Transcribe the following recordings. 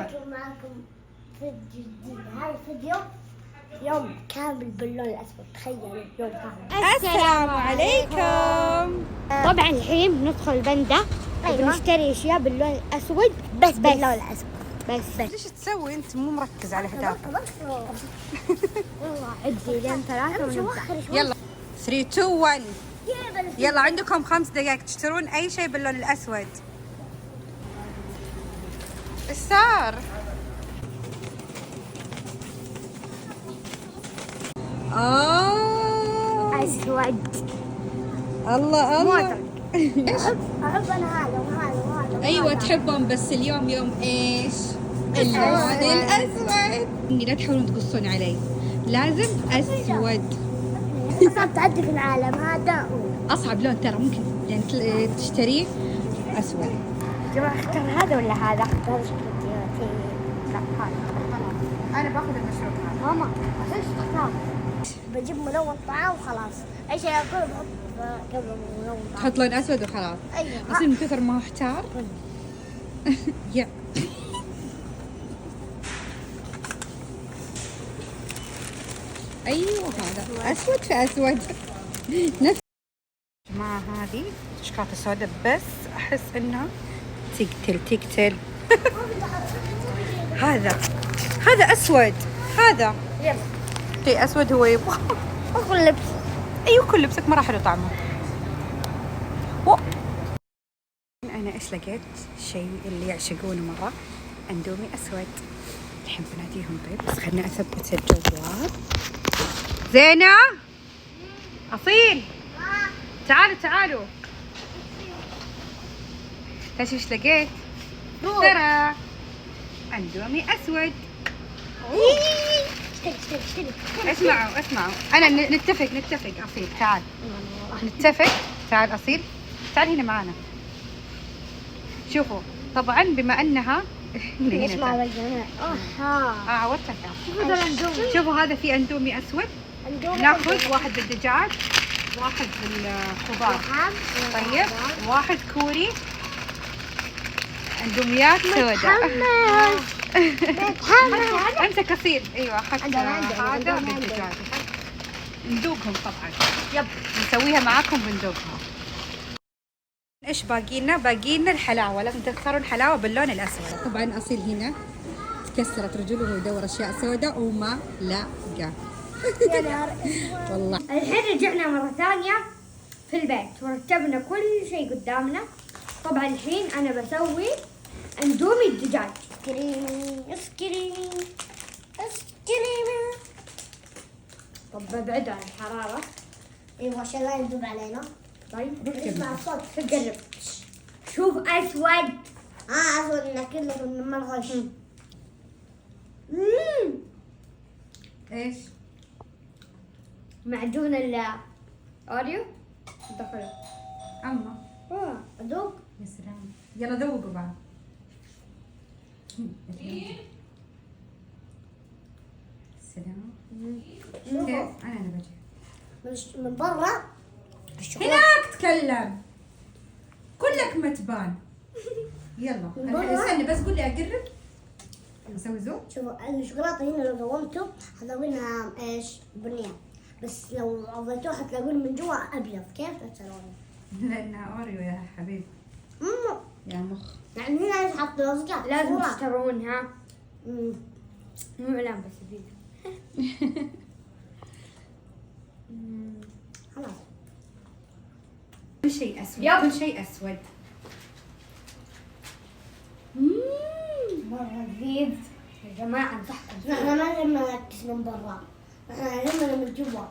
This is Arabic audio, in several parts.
أكون معكم فيديو جديد. هذا الفيديو يوم كامل باللون الأسود. تخيلوا يوم كامل. السلام عليكم. طبعا الحين بندخل بندا بنشتري أشياء باللون الأسود بس باللون الأسود بس. ليش تسوي انت مو مركز على هدافك؟ والله عدي لين 3 ونبدأ. يلا 3 2 1. يلا عندكم 5 دقائق تشترون اي شيء باللون الاسود. ايش صار؟ أسود. الله الله. ايش؟ أحب أنا هذا وهذا. ايوه تحبهم، بس اليوم يوم ايش؟ اللون الاسود. اني لا تحاولون تقصون علي، لازم اسود. أصعب تعدي في العالم هذا. اصعب لون ترى ممكن يعني تشتريه اسود. جماعة اختار هذا ولا هذا؟ اختار لا هذا. انا باخذ المشروب هذا. ماما ايش تختار؟ بجيب ملون طعام وخلاص. اي شيء اكله بحط قبل ملون طعام. تحط لون اسود وخلاص. ايوه. اصير من كثر ما هو احتار. يا ايوه هذا اسود في اسود. نفس جماعة هذه شوكولاتة سوداء، بس احس انها تقتل. هذا اسود. هذا يلا شيء اسود هو يبغى. اخذ لبس. ايوه كل لبسك ما راح حلو طعمه. انا ايش لقيت؟ شيء اللي يعشقونه مره، اندومي اسود. الحين بناديهم طيب، بس خلنا اثبت الجوال. زينة اصيل تعالوا تعالوا. ايش لقيت؟ ترى اندومي اسود. اشتري. اسمعوا انا نتفق اصيل تعال نتفق. تعال اصيل تعال هنا معانا. شوفوا طبعا بما انها ايش هنا مع الجميع؟ عودتك. شوفوا هذا في اندومي اسود. ناخذ واحد بالدجاج، واحد بالخضار، طيب واحد كوري، اندوميات سوداء. امسك اصيل. ايوه اخذت هذا بالدجاج. ندوقهم طبعا. يب نسويها معاكم بندوقها. ايش باقي لنا الحلاوه. لازم تختارون حلاوه باللون الاسود. طبعا اصيل هنا تكسرت رجله وهو يدور اشياء سوداء وما لقى. يا نهار والله. الحين رجعنا مرة ثانية في البيت ورتبنا كل شيء قدامنا. طبعا الحين أنا بسوي اندومي الدجاج. اسكريم. طب ببعد عن الحرارة. ايوه عشان لا يذوب علينا. طيب اسمع الصوت تقرب. شوف اسود. اسود انه كله من الغش. ايش؟ معجون الاوريو دخله. اما اذوق. يا سلام. يلا ذوقوا بعض. السلام. كيف؟ انا بجي من برا هناك تكلم كلك ما تبان. يلا استنى بس قول لي اقرب. نسوي زوم. شوفوا الشوكولاته هنا لو قومتوا هتلاقونها ايش؟ بنيه، بس لو عضيتوها هتلاقون من جوا ابيض. كيف تسوون؟ لانها اوريو يا حبيبي. يا مخ. يعني هنا ايش حطوا لزقه؟ لازم تشترونها. مو اعلان بس فيديو. خلاص كل شيء اسود. يب. كل شيء اسود. مرة لذيذ يا جماعة. انصحكم نحن ما لما نركز من برا، نحن لما من جوا.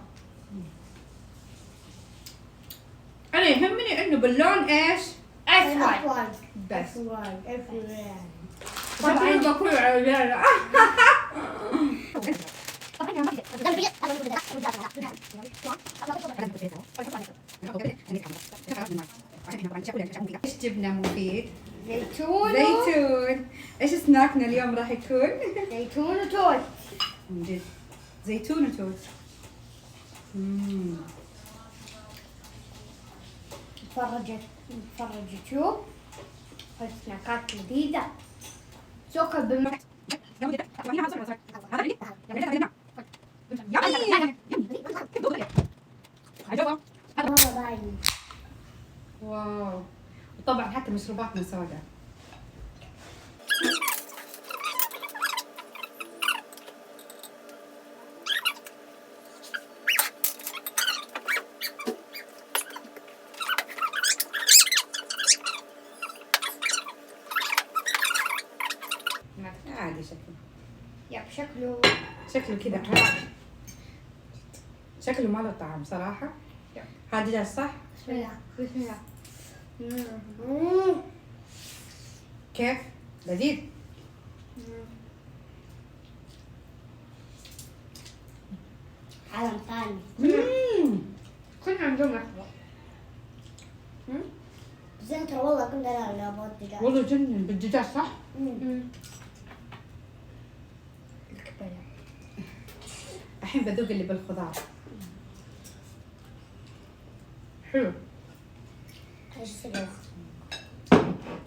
انا يهمني انه باللون ايش؟ اسود بس. اسود. طبعا بكون عيالة. ايش جبنا مفيد؟ زيتون. ايش سناكنا اليوم راح يكون؟ زيتون وتوت. من جد زيتون وتوت. نتفرج يوتيوب. سناكات لذيذة. سكر بالماء. واو. وطبعا حتى مشروباتنا سوداء. عادي شكله. يب شكله كذا عادي. شكله ما له طعم صراحة. هذا دجاج صح؟ بسم الله بسم الله. كيف؟ لذيذ. عالم ثاني. كلنا عندهم لحظة. زين ترى والله كنا لا ابغى الدجاج. والله جنن بالدجاج صح؟ الكبيرة. الحين بذوق اللي بالخضار. حلو. ايش يصير؟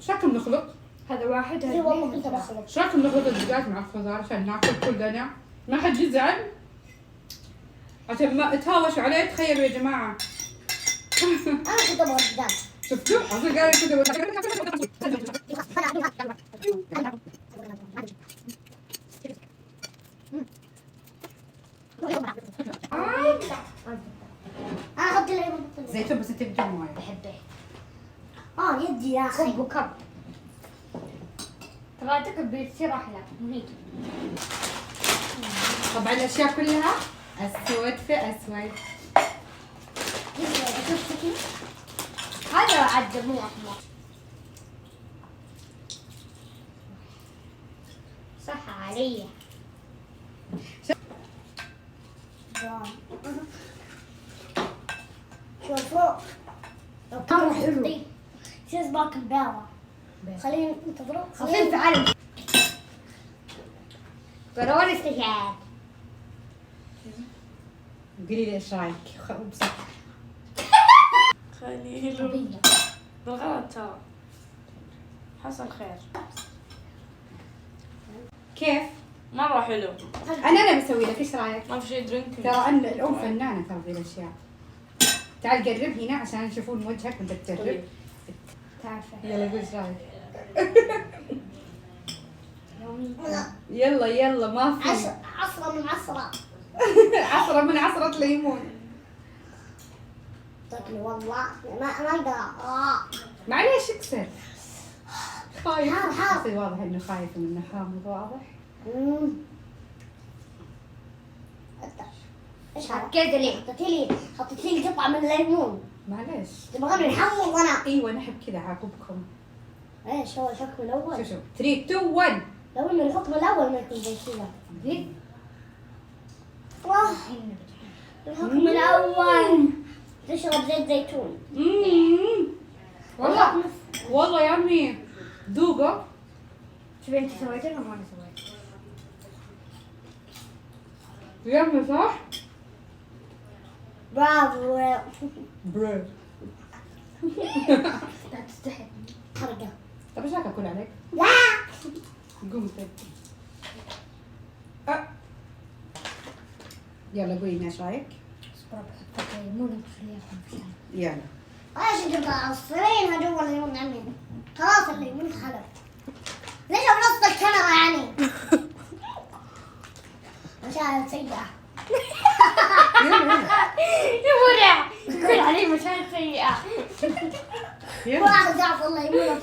شكل نخلط. هذا واحد هذا والله كنت بخلط. شكل نخلط الدجاج مع الخضار عشان ناكل كلنا. ما حد يزعل. عشان ما تهاوشوا عليه. تخيلوا يا جماعة. انا كنت ابغى الدجاج. شفتوا؟ أصل قاعد كذا. انا اخذت اللي زيتون بس انت بدون مويه. بحبه. يدي يا اخي. كب وكب. ترى تكب بتصير احلى هيك. طبعا الاشياء كلها اسود في اسود. هذا عاد مو احمر. صح علي. شوفوا طعمه حلو. شو باكل بيضة. خلينا ننتظروا. خفيف علم. ضروري استشهاد. قولي لي ايش رايك؟ خليل بالغلط ترى. حصل خير. كيف؟ مرة حلو. انا بسوي لك ايش رايك؟ ما في شيء درينك. ترى ان الام فنانه ترى في الاشياء. تعال قرب هنا عشان يشوفون وجهك وانت تجرب. تعرفه. يلا قول ايش رايك؟ يلا يلا ما في. عصرة من عصرة. عصرة من عصرة ليمون. تاكلي والله ما اقدر. معليش اكسر. خايف. حار. يصير واضح انه خايف منه حامض واضح. ايش كذا ليه؟ حطيت لي قطعة من الليمون. معليش. تبغاني نحمض انا. ايوه نحب كذا عاقبكم. ايش هو الحكم الاول؟ شوف 3 2 1. لو انه الحكم الاول ما يكون زي كذا. الحكم الاول تشرب زيت زيتون. والله يا عمي ذوقه. شوفي انت سويتي ولا ما انا سويت؟ يا عمي صح؟ برافو. برو. لا تستحي. حرقة. طب ايش رايك اكل عليك؟ لا. قوم طيب. يلا قولي ايش رايك؟ اصبر بحط ليمون وخليها. يلا. ايش انت عصرينها جوا الليمون عمي؟ خلاص الليمون خلص. ليش بنص الكاميرا يعني؟ عشان سيئة. يا ورع كل عليه مشاهد سيئة. يلا. واحد يعرف الله يمين.